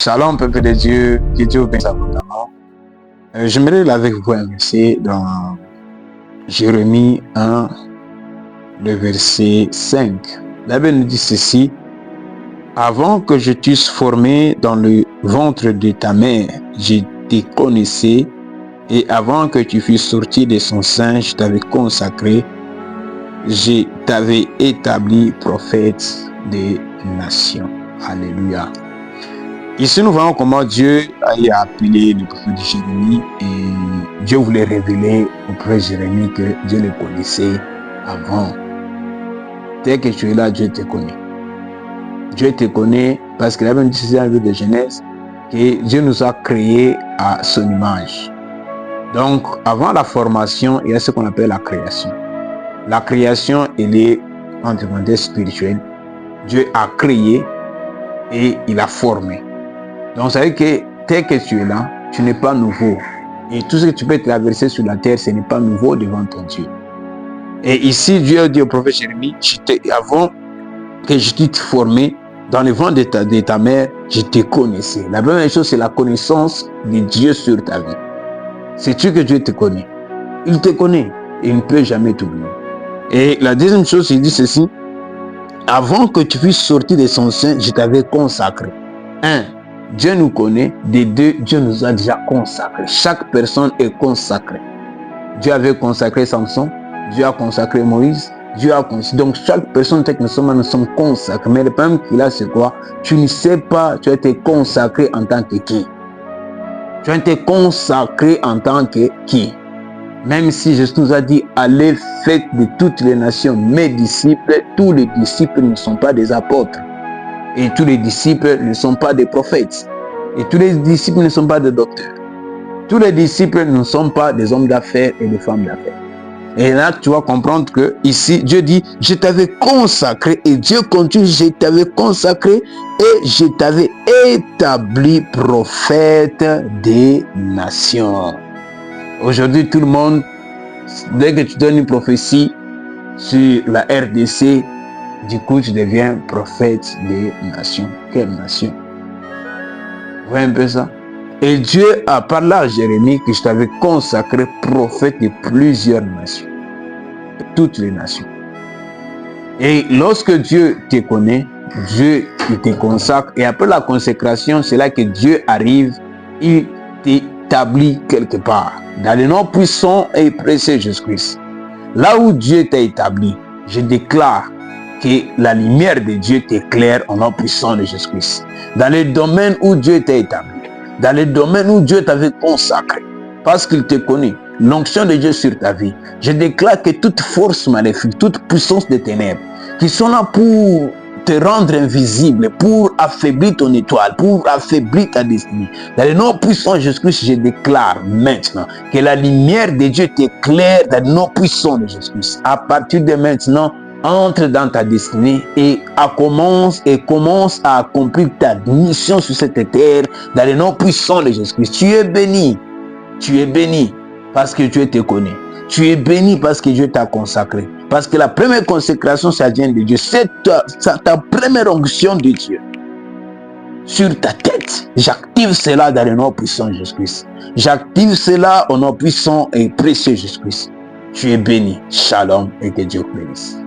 Shalom, peuple de Dieu, que Dieu vous bénisse abondamment. J'aimerais lire avec vous un verset dans Jérémie 1, le verset 5. La Bible nous dit ceci: avant que je t'eusse formé dans le ventre de ta mère, je te connaissais, et avant que tu fusses sorti de son sein, je t'avais consacré, je t'avais établi prophète des nations. Alléluia. Ici, nous voyons comment Dieu a appelé le prophète Jérémie, et Dieu voulait révéler au prophète Jérémie que Dieu le connaissait avant. Tel que tu es là, Dieu te connaît. Dieu te connaît parce que la Bible dit dans le livre de Genèse que Dieu nous a créés à son image. Donc, avant la formation, il y a ce qu'on appelle la création. La création, elle est entre parenthèses spirituelle. Dieu a créé et il a formé. Donc, ça veut dire que tel que tu es là, tu n'es pas nouveau. Et tout ce que tu peux traverser sur la terre, ce n'est pas nouveau devant ton Dieu. Et ici, Dieu dit au prophète Jérémie: avant que je t'ai formé dans le ventre de ta mère, je te connaissais. La première chose, c'est la connaissance de Dieu sur ta vie. Sais-tu que Dieu te connaît? Il te connaît et il ne peut jamais t'oublier. Et la deuxième chose, il dit ceci: avant que tu puisses sortir de son sein, je t'avais consacré. 1. Dieu nous connaît. De 2, Dieu nous a déjà consacrés. Chaque personne est consacrée. Dieu avait consacré Samson, Dieu a consacré Moïse, Dieu a consacré. Donc chaque personne, tel que nous sommes consacrés. Mais le problème qu'il a, c'est quoi? Tu ne sais pas, tu as été consacré en tant que qui? Tu as été consacré en tant que qui? Même si Jésus nous a dit: allez, faites de toutes les nations mes disciples, tous les disciples ne sont pas des apôtres. Et tous les disciples ne sont pas des prophètes. Et tous les disciples ne sont pas des docteurs. Tous les disciples ne sont pas des hommes d'affaires et des femmes d'affaires. Et là, tu vas comprendre que ici, Dieu dit: je t'avais consacré. Et Dieu continue: je t'avais consacré et je t'avais établi prophète des nations. Aujourd'hui, tout le monde, dès que tu donnes une prophétie sur la RDC, du coup, tu deviens prophète des nations. Quelle nation? Vous voyez un peu ça? Et Dieu a parlé à Jérémie que je t'avais consacré prophète de plusieurs nations. Toutes les nations. Et lorsque Dieu te connaît, Dieu il te consacre. Et après la consécration, c'est là que Dieu arrive, il t'établit quelque part. Dans le nom puissant et précieux Jésus-Christ. Là où Dieu t'a établi, je déclare que la lumière de Dieu t'éclaire au nom puissant de Jésus-Christ. Dans les domaines où Dieu t'a établi, dans les domaines où Dieu t'avait consacré, parce qu'il te connaît, l'onction de Dieu sur ta vie, je déclare que toute force maléfique, toute puissance des ténèbres, qui sont là pour te rendre invisible, pour affaiblir ton étoile, pour affaiblir ta destinée, dans le nom puissant de Jésus-Christ, je déclare maintenant que la lumière de Dieu t'éclaire dans le nom puissant de Jésus-Christ. À partir de maintenant, entre dans ta destinée et commence à accomplir ta mission sur cette terre dans le nom puissant de Jésus-Christ. Tu es béni parce que Dieu te connaît. Tu es béni parce que Dieu t'a consacré. Parce que la première consécration, ça vient de Dieu. C'est ta première onction de Dieu sur ta tête. J'active cela dans le nom puissant de Jésus-Christ. J'active cela au nom puissant et précieux de Jésus-Christ. Tu es béni. Shalom et que Dieu te bénisse.